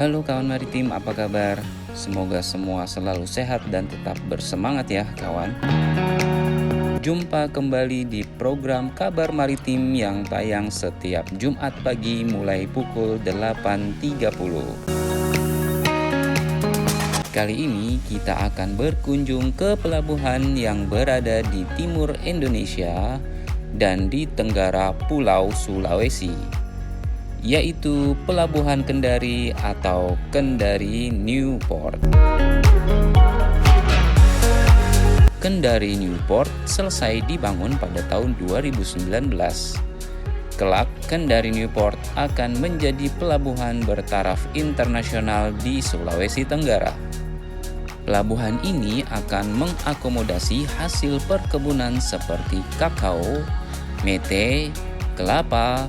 Halo kawan maritim, apa kabar? Semoga semua selalu sehat dan tetap bersemangat ya kawan. Jumpa kembali di program Kabar Maritim yang tayang setiap Jumat pagi mulai pukul 8.30. Kali ini kita akan berkunjung ke pelabuhan yang berada di timur Indonesia dan di tenggara Pulau Sulawesi, yaitu Pelabuhan Kendari atau Kendari Newport. Kendari Newport selesai dibangun pada tahun 2019. Kelak, Kendari Newport akan menjadi pelabuhan bertaraf internasional di Sulawesi Tenggara. Pelabuhan ini akan mengakomodasi hasil perkebunan seperti kakao, mete, kelapa,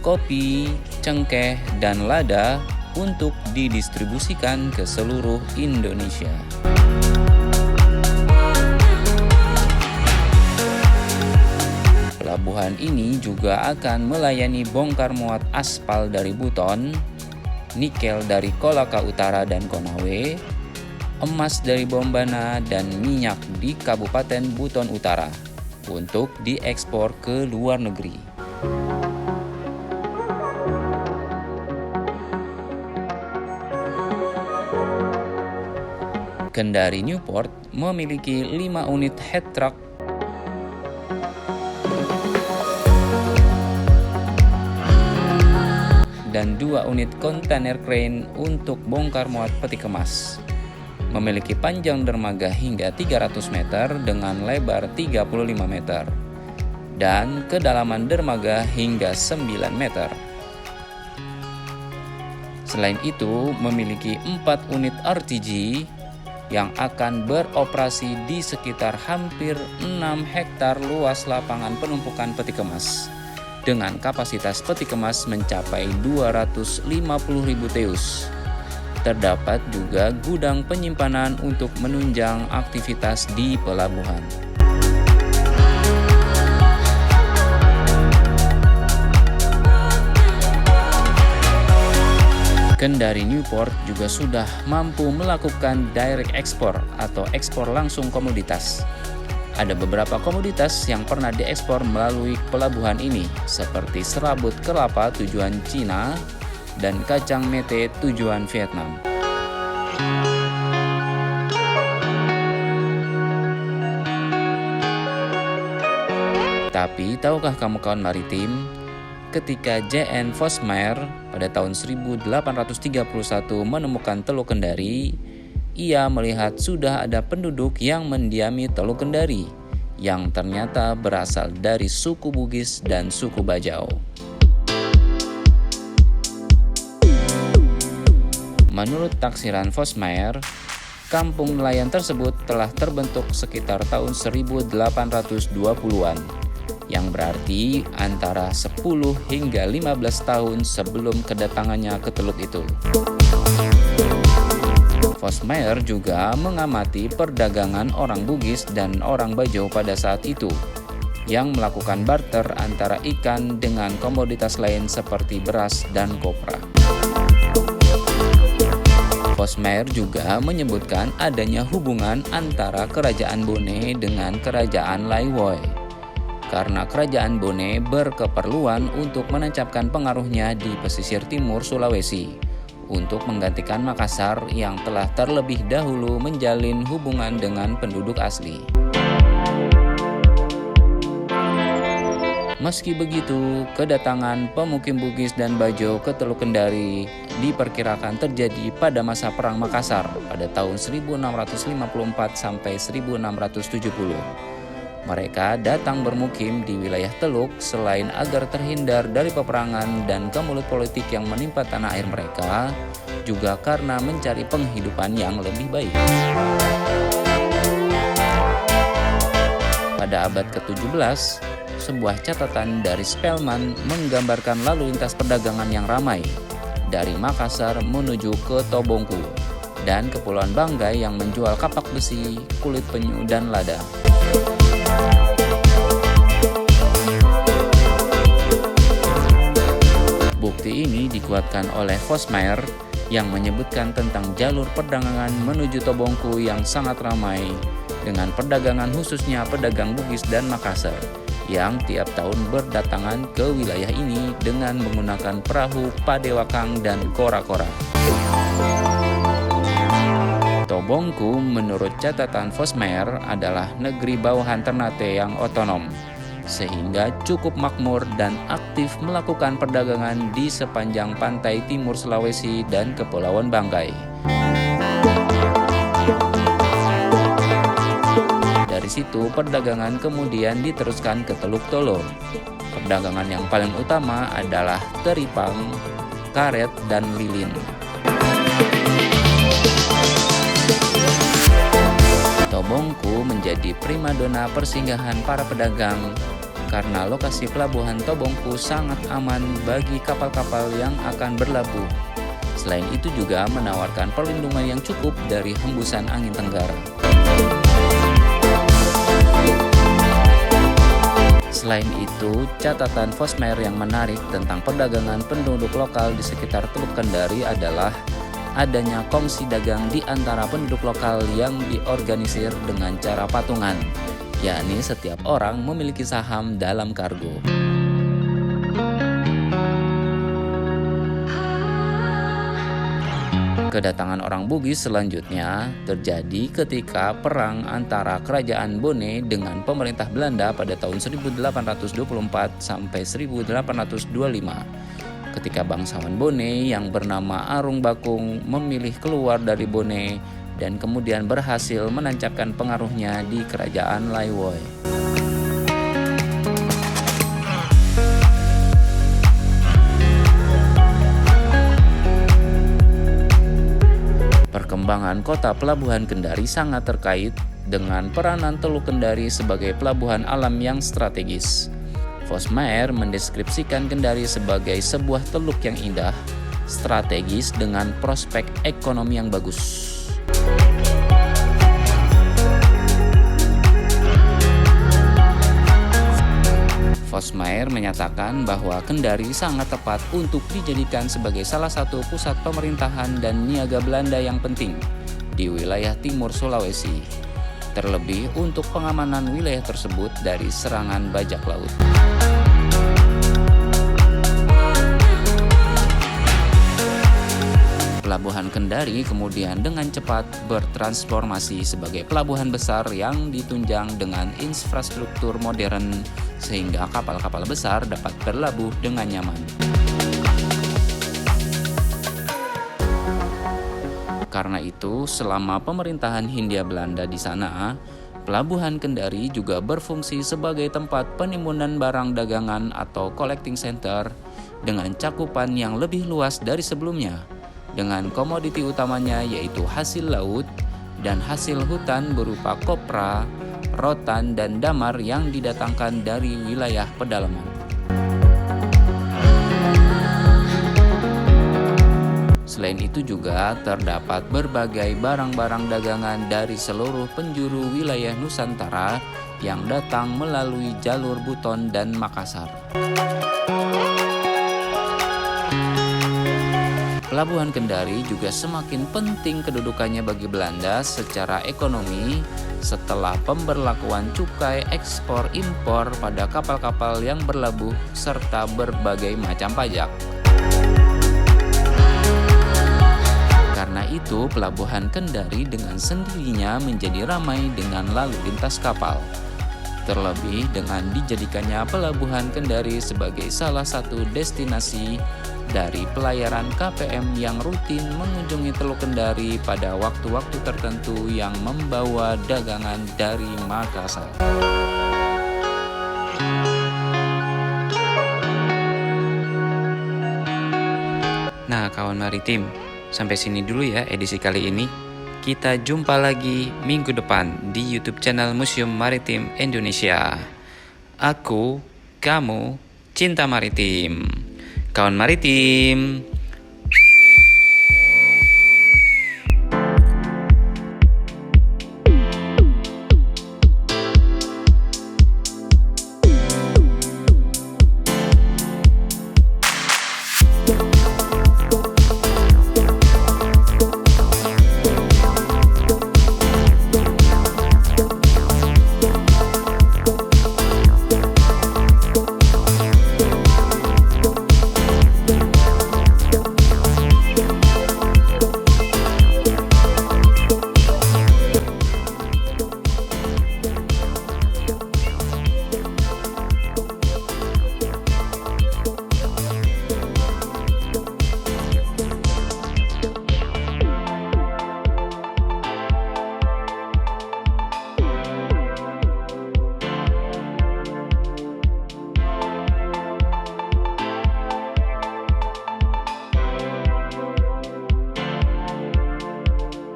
kopi, cengkeh, dan lada untuk didistribusikan ke seluruh Indonesia. Pelabuhan ini juga akan melayani bongkar muat aspal dari Buton, nikel dari Kolaka Utara dan Konawe, emas dari Bombana, dan minyak di Kabupaten Buton Utara untuk diekspor ke luar negeri. Kendari Newport memiliki 5 unit head truck dan 2 unit kontainer crane untuk bongkar muat peti kemas. Memiliki panjang dermaga hingga 300 meter dengan lebar 35 meter dan kedalaman dermaga hingga 9 meter. Selain itu, memiliki 4 unit RTG yang akan beroperasi di sekitar hampir 6 hektar luas lapangan penumpukan peti kemas dengan kapasitas peti kemas mencapai 250.000 teus. Terdapat juga gudang penyimpanan untuk menunjang aktivitas di pelabuhan. Kendari Newport juga sudah mampu melakukan direct export atau ekspor langsung komoditas. Ada beberapa komoditas yang pernah diekspor melalui pelabuhan ini, seperti serabut kelapa tujuan Cina dan kacang mete tujuan Vietnam. Tapi tahukah kamu kawan maritim, ketika J.N. Vosmeyer pada tahun 1831 menemukan Teluk Kendari, ia melihat sudah ada penduduk yang mendiami Teluk Kendari yang ternyata berasal dari suku Bugis dan suku Bajau. Menurut taksiran Vosmeyer, kampung nelayan tersebut telah terbentuk sekitar tahun 1820-an, yang berarti antara 10 hingga 15 tahun sebelum kedatangannya ke teluk itu. Vosmeyer juga mengamati perdagangan orang Bugis dan orang Bajau pada saat itu, yang melakukan barter antara ikan dengan komoditas lain seperti beras dan kopra. Vosmeyer juga menyebutkan adanya hubungan antara Kerajaan Bone dengan Kerajaan Laiwoi, karena Kerajaan Bone berkeperluan untuk menancapkan pengaruhnya di pesisir timur Sulawesi untuk menggantikan Makassar yang telah terlebih dahulu menjalin hubungan dengan penduduk asli. Meski begitu, kedatangan pemukim Bugis dan Bajau ke Teluk Kendari diperkirakan terjadi pada masa Perang Makassar pada tahun 1654 sampai 1670. Mereka datang bermukim di wilayah Teluk selain agar terhindar dari peperangan dan kemelut politik yang menimpa tanah air mereka, juga karena mencari penghidupan yang lebih baik. Pada abad ke-17, sebuah catatan dari Spellman menggambarkan lalu lintas perdagangan yang ramai dari Makassar menuju ke Tobongku dan Kepulauan Banggai yang menjual kapak besi, kulit penyu, dan lada. Bukti ini dikuatkan oleh Vosmeyer yang menyebutkan tentang jalur perdagangan menuju Tobongku yang sangat ramai dengan perdagangan khususnya pedagang Bugis dan Makassar yang tiap tahun berdatangan ke wilayah ini dengan menggunakan perahu Padewakang dan kora-kora. Tobongku menurut catatan Vosmeer adalah negeri bawahan Ternate yang otonom, sehingga cukup makmur dan aktif melakukan perdagangan di sepanjang pantai timur Sulawesi dan Kepulauan Banggai. Dari situ perdagangan kemudian diteruskan ke Teluk Tolo. Perdagangan yang paling utama adalah teripang, karet, dan lilin. Tobongku menjadi primadona persinggahan para pedagang karena lokasi pelabuhan Tobongku sangat aman bagi kapal-kapal yang akan berlabuh. Selain itu juga menawarkan perlindungan yang cukup dari hembusan angin tenggara. Selain itu, catatan Vosmeer yang menarik tentang perdagangan penduduk lokal di sekitar Teluk Kendari adalah adanya kongsi dagang di antara penduduk lokal yang diorganisir dengan cara patungan, yakni setiap orang memiliki saham dalam kargo. Kedatangan orang Bugis selanjutnya terjadi ketika perang antara Kerajaan Bone dengan pemerintah Belanda pada tahun 1824 sampai 1825. Ketika bangsawan Bone yang bernama Arung Bakung memilih keluar dari Bone dan kemudian berhasil menancapkan pengaruhnya di Kerajaan Laiwoi. Perkembangan kota Pelabuhan Kendari sangat terkait dengan peranan Teluk Kendari sebagai pelabuhan alam yang strategis. Vosmeer mendeskripsikan Kendari sebagai sebuah teluk yang indah, strategis dengan prospek ekonomi yang bagus. Vosmeer menyatakan bahwa Kendari sangat tepat untuk dijadikan sebagai salah satu pusat pemerintahan dan niaga Belanda yang penting di wilayah timur Sulawesi, terlebih untuk pengamanan wilayah tersebut dari serangan bajak laut. Pelabuhan Kendari kemudian dengan cepat bertransformasi sebagai pelabuhan besar yang ditunjang dengan infrastruktur modern sehingga kapal-kapal besar dapat berlabuh dengan nyaman. Karena itu, selama pemerintahan Hindia Belanda di sana, Pelabuhan Kendari juga berfungsi sebagai tempat penimbunan barang dagangan atau collecting center dengan cakupan yang lebih luas dari sebelumnya, dengan komoditi utamanya yaitu hasil laut dan hasil hutan berupa kopra, rotan, dan damar yang didatangkan dari wilayah pedalaman. Selain itu juga terdapat berbagai barang-barang dagangan dari seluruh penjuru wilayah Nusantara yang datang melalui jalur Buton dan Makassar. Pelabuhan Kendari juga semakin penting kedudukannya bagi Belanda secara ekonomi setelah pemberlakuan cukai ekspor impor pada kapal-kapal yang berlabuh serta berbagai macam pajak. Karena itu, Pelabuhan Kendari dengan sendirinya menjadi ramai dengan lalu lintas kapal. Terlebih dengan dijadikannya Pelabuhan Kendari sebagai salah satu destinasi dari pelayaran KPM yang rutin mengunjungi Teluk Kendari pada waktu-waktu tertentu yang membawa dagangan dari Makassar. Nah, kawan maritim, sampai sini dulu ya edisi kali ini. Kita jumpa lagi minggu depan di YouTube channel Museum Maritim Indonesia. Aku, kamu, cinta maritim. Kawan maritim.